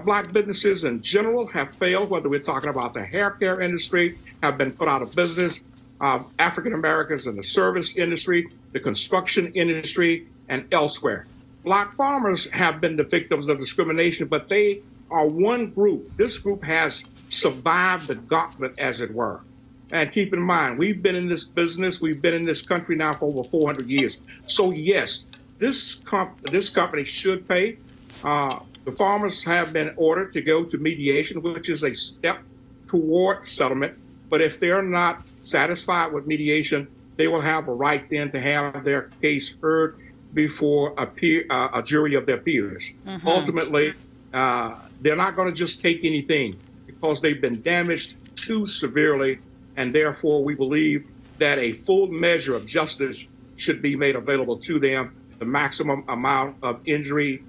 black businesses in general have failed, whether we're talking about the hair care industry, have been put out of business, African Americans in the service industry, the construction industry, and elsewhere. Black farmers have been the victims of discrimination, but they are one group. This group has survived the gauntlet, as it were. And keep in mind, we've been in this business, we've been in this country now for over 400 years. So yes, this company should pay. The farmers have been ordered to go to mediation, which is a step toward settlement. But if they're not satisfied with mediation, they will have a right then to have their case heard before a jury of their peers. Ultimately, they're not going to just take anything because they've been damaged too severely, and therefore we believe that a full measure of justice should be made available to them. The maximum amount of injury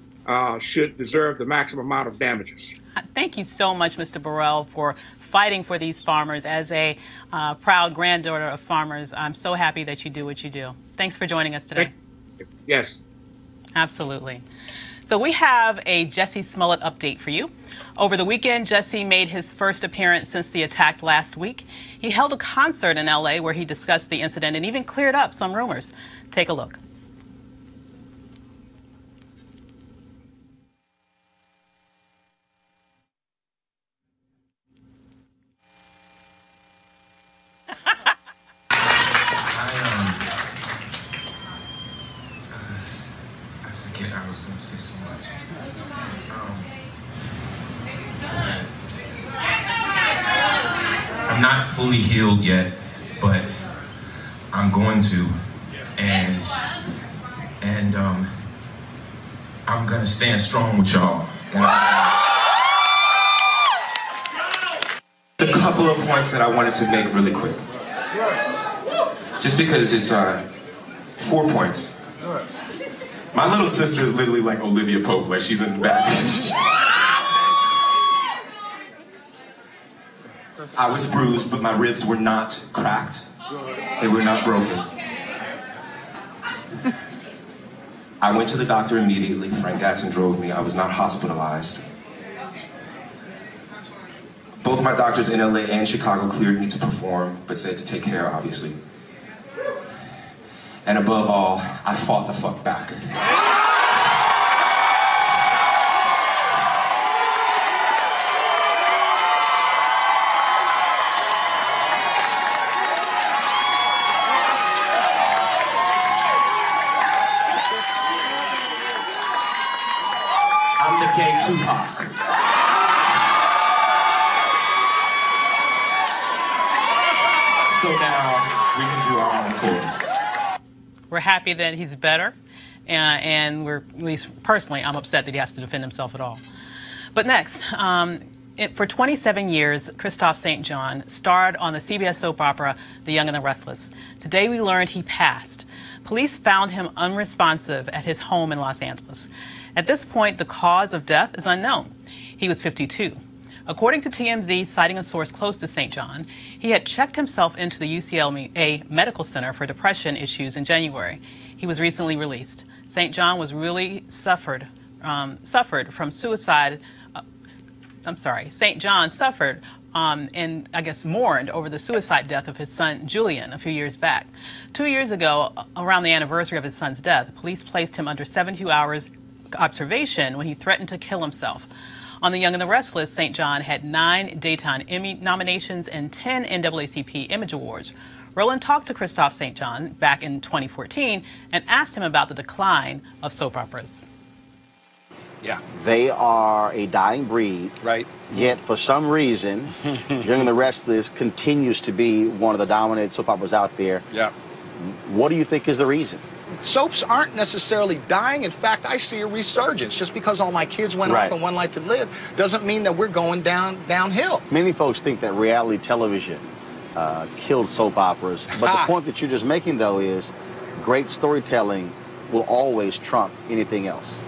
should deserve the maximum amount of damages. Thank you so much, Mr. Burrell, for fighting for these farmers. As a proud granddaughter of farmers, I'm so happy that you do what you do. Thanks for joining us today. Yes. Absolutely. So we have a Jussie Smollett update for you. Over the weekend, Jussie made his first appearance since the attack last week. He held a concert in L.A. where he discussed the incident and even cleared up some rumors. Take a look. I was going to say so much. I'm not fully healed yet, but I'm going to, and I'm gonna stand strong with y'all. A couple of points that I wanted to make really quick, just because it's 4 points. My little sister is literally like Olivia Pope, like she's in the back. I was bruised, but my ribs were not cracked. They were not broken. I went to the doctor immediately. Frank Gatson drove me. I was not hospitalized. Both my doctors in LA and Chicago cleared me to perform, but said to take care, obviously. And above all, I fought the fuck back. I'm the gay Tupac. So now we can do our own code. We're happy that he's better, and we're, at least personally, I'm upset that he has to defend himself at all. But next, for 27 years, Kristoff St. John starred on the CBS soap opera The Young and the Restless. Today we learned he passed. Police found him unresponsive at his home in Los Angeles. At this point, the cause of death is unknown. He was 52. According to TMZ, citing a source close to St. John, he had checked himself into the UCLA Medical Center for depression issues in January. He was recently released. St. John was really suffered from suicide. St. John suffered and I guess mourned over the suicide death of his son Julian a few years back. 2 years ago, around the anniversary of his son's death, police placed him under 72 hours observation when he threatened to kill himself. On The Young and the Restless, St. John had 9 Daytime Emmy nominations and 10 NAACP Image Awards. Roland talked to Kristoff St. John back in 2014 and asked him about the decline of soap operas. Yeah. They are a dying breed. Right. Yet, for some reason, Young and the Restless continues to be one of the dominant soap operas out there. Yeah. What do you think is the reason? Soaps aren't necessarily dying. In fact, I see a resurgence. Just because all my kids went off and One Life to Live doesn't mean that we're going downhill. Many folks think that reality television killed soap operas. But the point that you're just making, though, is great storytelling will always trump anything else.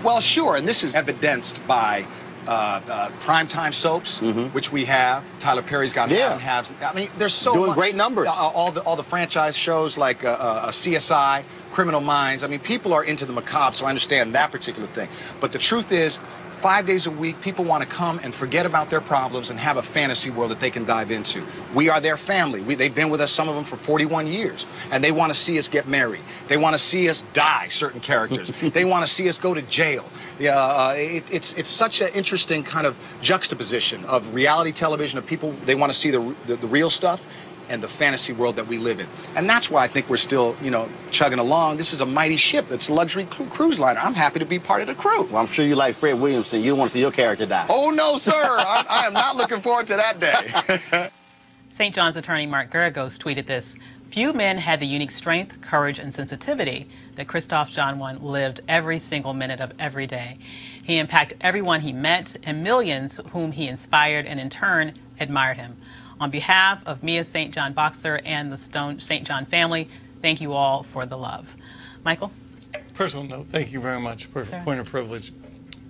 Well, sure, and this is evidenced by primetime soaps, which we have. Tyler Perry's got Half and Halves. I mean, there's so doing much, great numbers. All the franchise shows like CSI, Criminal Minds. I mean, people are into the macabre, so I understand that particular thing. But the truth is, 5 days a week, people want to come and forget about their problems and have a fantasy world that they can dive into. We are their family. They've been with us, some of them, for 41 years. And they want to see us get married. They want to see us die, certain characters. They want to see us go to jail. It's such an interesting kind of juxtaposition of reality television, of people, they want to see the real stuff, and the fantasy world that we live in. And that's why I think we're still, chugging along. This is a mighty ship that's a luxury cruise liner. I'm happy to be part of the crew. Well, I'm sure you like Fred Williamson. You don't want to see your character die. Oh, no, sir. I am not looking forward to that day. St. John's attorney Mark Garagos tweeted this: "Few men had the unique strength, courage, and sensitivity that Kristoff John I lived every single minute of every day. He impacted everyone he met and millions whom he inspired and in turn admired him. On behalf of Mia St. John Boxer and the Stone St. John family, thank you all for the love." Michael? Personal note, thank you very much. Point of privilege.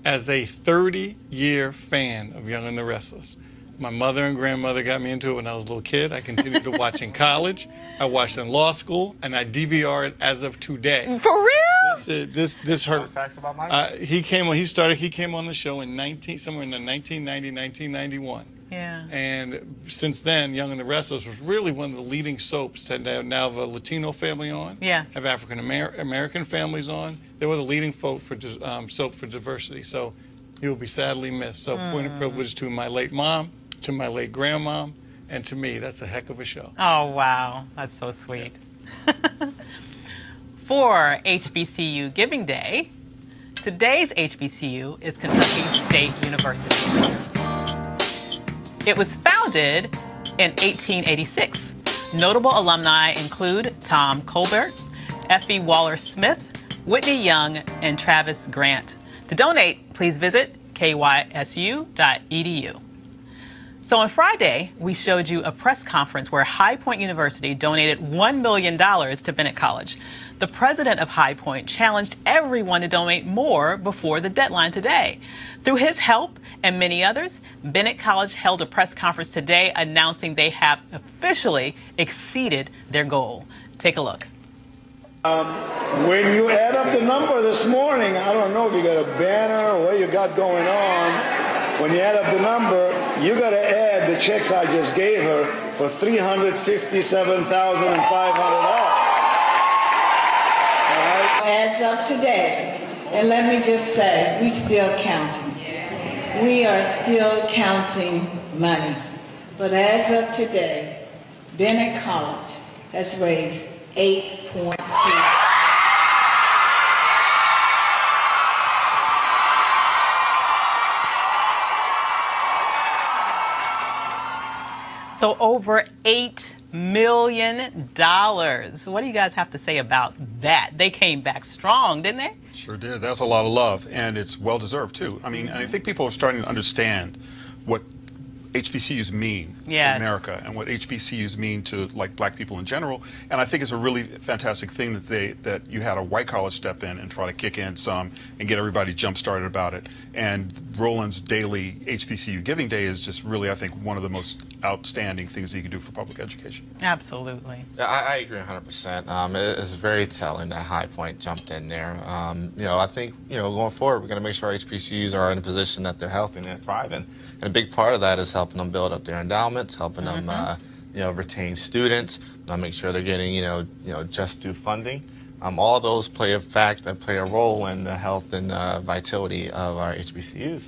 As a 30-year fan of Young and the Restless, my mother and grandmother got me into it when I was a little kid. I continued to watch in college. I watched in law school, and I DVR it as of today. For real? This hurt. Facts about my He came on the show in 1990, 1991. Yeah. And since then, Young and the Restless was really one of the leading soaps that now have a Latino family on. Yeah. Have African American families on. They were the leading soap for diversity. So he will be sadly missed. So point of privilege to my late mom, to my late grandmom, and to me. That's a heck of a show. Oh, wow. That's so sweet. For HBCU Giving Day, today's HBCU is Kentucky State University. It was founded in 1886. Notable alumni include Tom Colbert, Effie Waller-Smith, Whitney Young, and Travis Grant. To donate, please visit kysu.edu. So on Friday, we showed you a press conference where High Point University donated $1 million to Bennett College. The president of High Point challenged everyone to donate more before the deadline today. Through his help and many others, Bennett College held a press conference today announcing they have officially exceeded their goal. Take a look. When you add up the number this morning, I don't know if you got a banner or what you got going on. When you add up the number, you got to add the checks I just gave her for $357,500. As of today, and let me just say, we still counting. We are still counting money. But as of today, Bennett College has raised $8.2. So over $8 million. What do you guys have to say about that? They came back strong, didn't they? Sure did. That's a lot of love, and it's well-deserved, too. I mean, I think people are starting to understand what HBCUs mean to America and what HBCUs mean to like black people in general. And I think it's a really fantastic thing that you had a white college step in and try to kick in some and get everybody jump-started about it. And Roland's daily HBCU Giving Day is just really, I think, one of the most outstanding things that you can do for public education. Absolutely. Yeah, I agree 100%. It's very telling that High Point jumped in there. You know, I think, you know, going forward, we're going to make sure our HBCUs are in a position that they're healthy and they're thriving. And a big part of that is helping them build up their endowments, helping them, you know, retain students, make sure they're getting, you know, just due funding. All those play a role in the health and vitality of our HBCUs.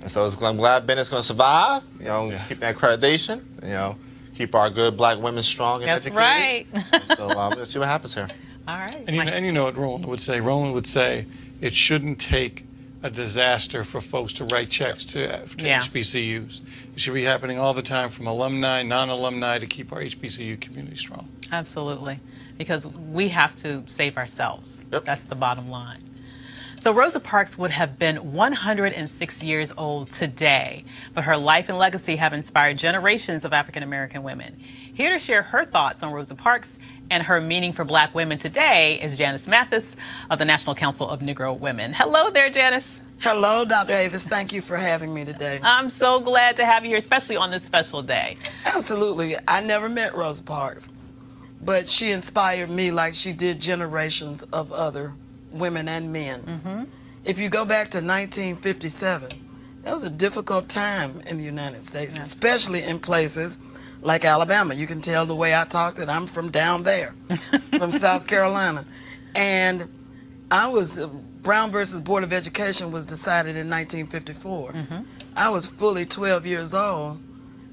And so I'm glad Bennett's going to survive, you know, keep that accreditation, you know, keep our good black women strong and educated. That's right. So let's see what happens here. All right. And you know what Roland would say? Roland would say it shouldn't take a disaster for folks to write checks to HBCUs. It should be happening all the time from alumni, non-alumni, to keep our HBCU community strong. Absolutely. Because we have to save ourselves. That's the bottom line. So Rosa Parks would have been 106 years old today, but her life and legacy have inspired generations of African-American women. Here to share her thoughts on Rosa Parks and her meaning for black women today is Janice Mathis of the National Council of Negro Women. Hello there, Janice. Hello, Dr. Avis. Thank you for having me today. I'm so glad to have you here, especially on this special day. Absolutely. I never met Rosa Parks, but she inspired me like she did generations of other women and men. If you go back to 1957, that was a difficult time in the United States, especially in places like Alabama. You can tell the way I talked that I'm from down there, from South Carolina. And Brown versus Board of Education was decided in 1954. I was fully 12 years old,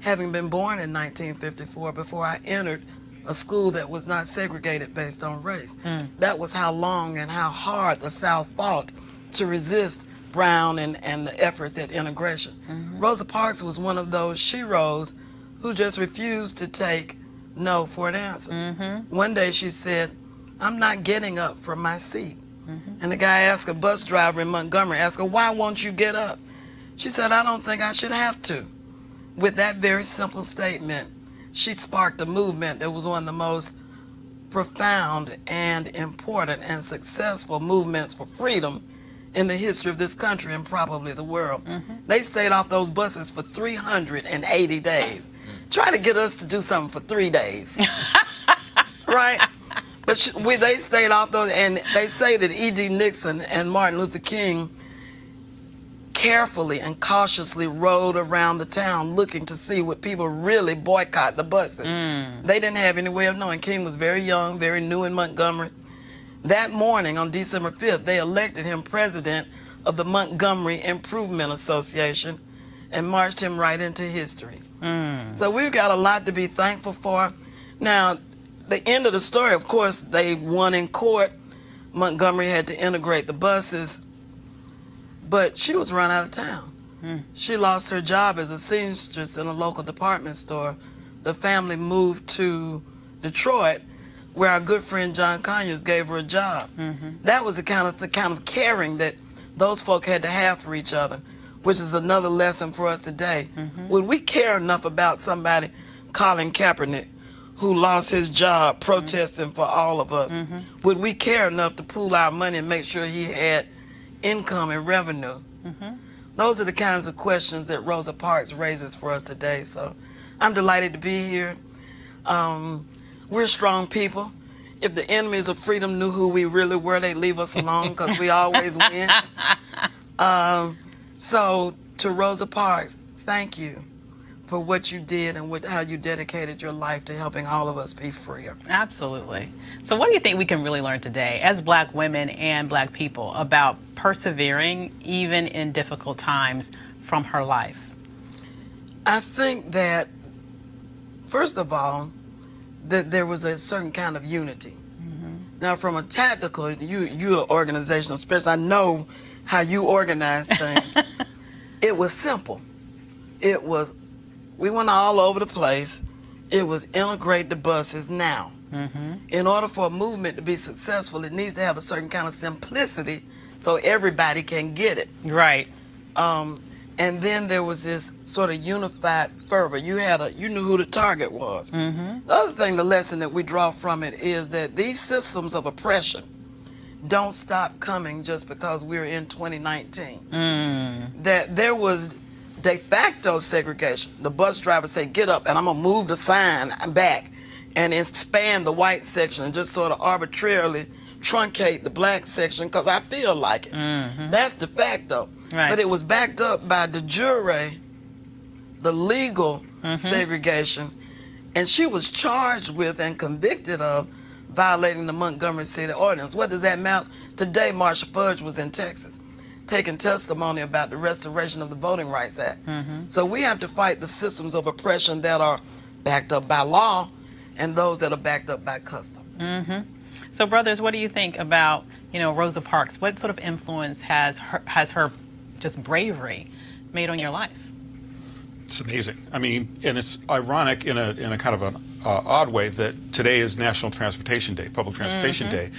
having been born in 1954, before I entered a school that was not segregated based on race. That was how long and how hard the South fought to resist Brown and the efforts at integration. Rosa Parks was one of those sheroes who just refused to take no for an answer. One day she said, "I'm not getting up from my seat." And the guy asked a bus driver in Montgomery, asked her, "Why won't you get up?" She said, "I don't think I should have to." With that very simple statement, she sparked a movement that was one of the most profound and important and successful movements for freedom in the history of this country and probably the world. They stayed off those buses for 380 days. Try to get us to do something for 3 days. Right? But they stayed off those, and they say that E.G. Nixon and Martin Luther King carefully and cautiously rode around the town looking to see would people really boycott the buses. They didn't have any way of knowing. King was very young, very new in Montgomery. That morning on December 5th, they elected him president of the Montgomery Improvement Association and marched him right into history. So we've got a lot to be thankful for. Now, the end of the story, of course, they won in court. Montgomery had to integrate the buses, but she was run out of town. She lost her job as a seamstress in a local department store. The family moved to Detroit, where our good friend John Conyers gave her a job. That was the kind of caring that those folk had to have for each other, which is another lesson for us today. Would we care enough about somebody, Colin Kaepernick, who lost his job protesting for all of us? Would we care enough to pool our money and make sure he had income and revenue? Those are the kinds of questions that Rosa Parks raises for us today. So I'm delighted to be here. We're strong people. If the enemies of freedom knew who we really were, they'd leave us alone because we always win. So to Rosa Parks, thank you for what you did and how you dedicated your life to helping all of us be freer. Absolutely. So what do you think we can really learn today as black women and black people about persevering even in difficult times from her life? I think that, first of all, that there was a certain kind of unity. Now, from a tactical, you're an organizational specialist. I know how you organize things. It was simple. We went all over the place, It was integrate the buses now. In order for a movement to be successful, it needs to have a certain kind of simplicity so everybody can get it. Right. And then there was this sort of unified fervor. You knew who the target was. The other thing, the lesson that we draw from it is that these systems of oppression don't stop coming just because we're in 2019. That there was de facto segregation. The bus driver say, get up, and I'm gonna move the sign back and expand the white section and just sort of arbitrarily truncate the black section because I feel like it. That's de facto. Right. But it was backed up by de jure, the legal segregation, and she was charged with and convicted of violating the Montgomery City Ordinance. What does that amount? Today, Marsha Fudge was in Texas taking testimony about the restoration of the Voting Rights Act. So we have to fight the systems of oppression that are backed up by law and those that are backed up by custom. So, brothers, what do you think about, Rosa Parks? What sort of influence has her just bravery made on your life? It's amazing. I mean, and it's ironic in a kind of an odd way that today is National Transportation Day, Public Transportation Day,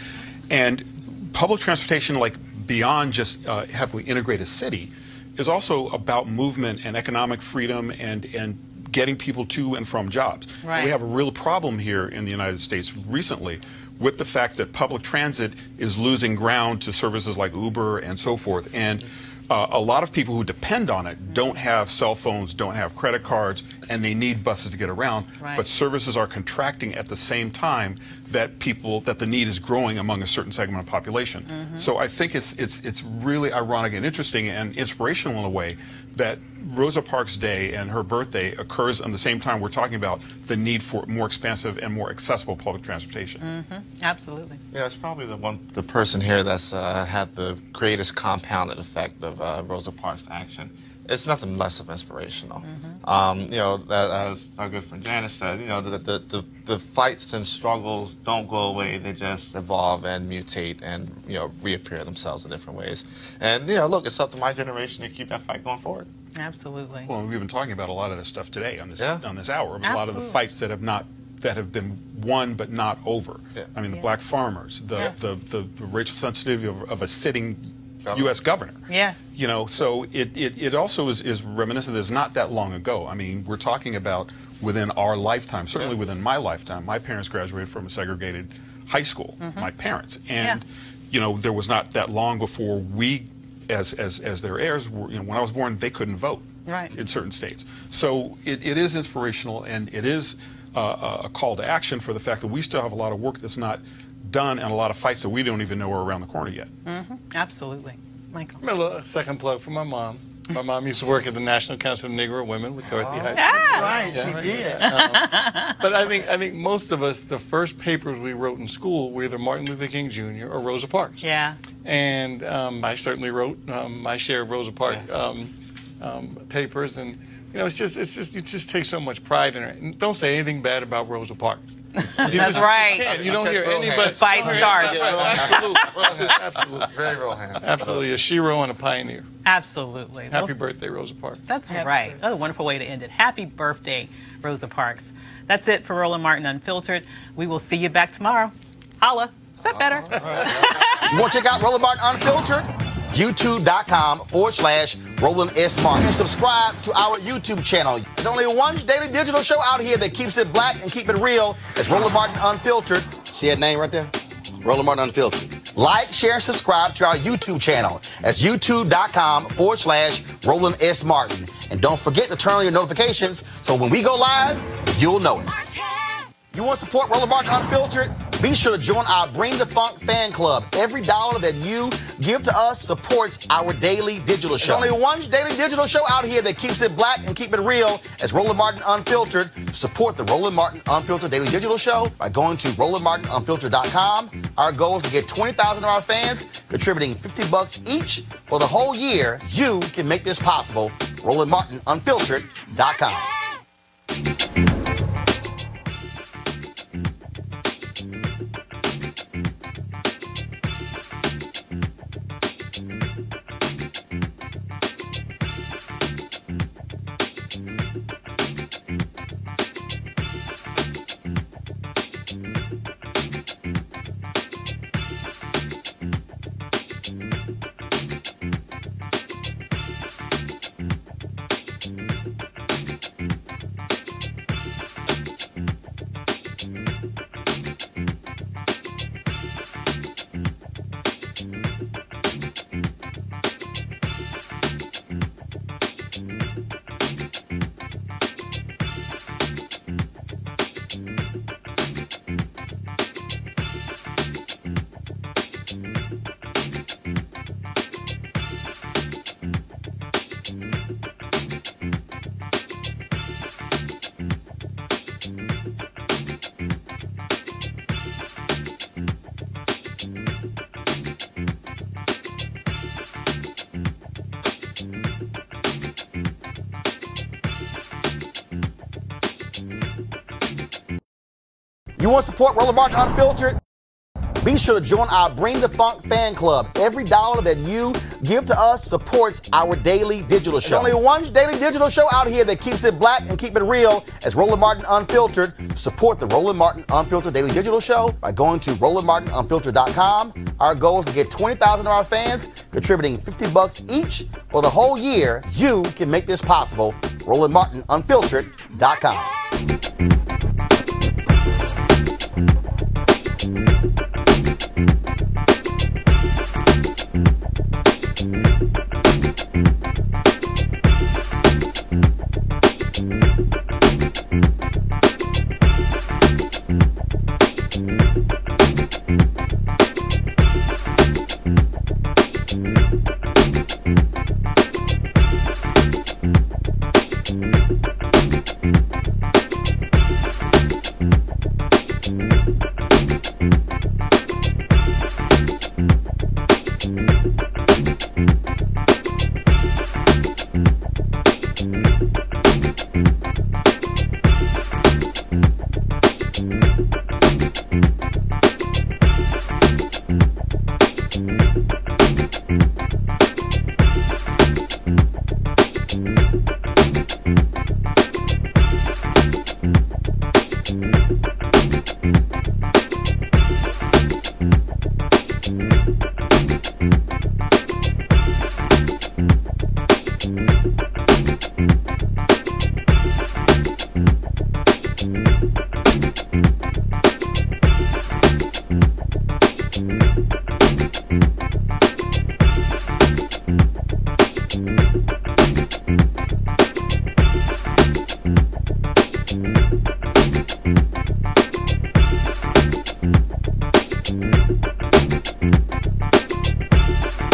and public transportation, like beyond just heavily integrated city, is also about movement and economic freedom and getting people to and from jobs. Right. We have a real problem here in the United States recently with the fact that public transit is losing ground to services like Uber and so forth. And a lot of people who depend on it don't have cell phones, don't have credit cards, and they need buses to get around. Right. But services are contracting at the same time that the need is growing among a certain segment of population. So I think it's really ironic and interesting and inspirational in a way that Rosa Parks Day and her birthday occurs on the same time we're talking about the need for more expansive and more accessible public transportation. Absolutely. Yeah, it's probably the person here that's had the greatest compounded effect of Rosa Parks' action. It's nothing less of inspirational. As our good friend Janice said, the fights and struggles don't go away; they just evolve and mutate and reappear themselves in different ways. And look, it's up to my generation to keep that fight going forward. Absolutely. Well, we've been talking about a lot of this stuff today on this hour. I mean, a lot of the Absolutely. fights that have been won but not over. I mean, the black farmers, the racial sensitivity of a sitting U.S. governor. Yes. So it also is reminiscent. It's not that long ago. I mean, we're talking about within our lifetime, certainly within my lifetime. My parents graduated from a segregated high school. My parents, and there was not that long before we, as their heirs, were, when I was born, they couldn't vote in certain states. So it is inspirational, and it is a call to action for the fact that we still have a lot of work that's not done and a lot of fights that we don't even know are around the corner yet. Absolutely. Michael. A second plug for my mom. My mom used to work at the National Council of Negro Women with Dorothy Height. That's right, she did. But I think most of us, the first papers we wrote in school were either Martin Luther King Jr. or Rosa Parks. Yeah. And I certainly wrote my share of Rosa Parks papers, and you just take so much pride in it. And don't say anything bad about Rosa Parks. That's right. You don't hear anybody. The fight starts. Absolutely. Very real hand. Absolutely. A shero and a pioneer. Absolutely. Happy birthday, Rosa Parks. That's right. That's a wonderful way to end it. Happy birthday, Rosa Parks. That's it for Roland Martin Unfiltered. We will see you back tomorrow. Holla. Is that better? You want to check out Roland Martin Unfiltered? YouTube.com/Roland S. Martin. And subscribe to our YouTube channel. There's only one daily digital show out here that keeps it black and keep it real. It's Roland Martin Unfiltered. See that name right there? Roland Martin Unfiltered. Like, share, and subscribe to our YouTube channel. That's YouTube.com/Roland S. Martin. And don't forget to turn on your notifications so when we go live, you'll know it. You want to support Roland Martin Unfiltered? Be sure to join our Bring the Funk fan club. Every dollar that you give to us supports our daily digital show. There's only one daily digital show out here that keeps it black and keep it real. It's Roland Martin Unfiltered. Support the Roland Martin Unfiltered daily digital show by going to RolandMartinUnfiltered.com. Our goal is to get 20,000 of our fans contributing $50 each for the whole year. You can make this possible. RolandMartinUnfiltered.com. You want to support Roland Martin Unfiltered? Be sure to join our Bring the Funk fan club. Every dollar that you give to us supports our daily digital show. There's only one daily digital show out here that keeps it black and keep it real as Roland Martin Unfiltered. Support the Roland Martin Unfiltered daily digital show by going to RolandMartinUnfiltered.com. Our goal is to get 20,000 of our fans contributing $50 each for the whole year. You can make this possible. RolandMartinUnfiltered.com.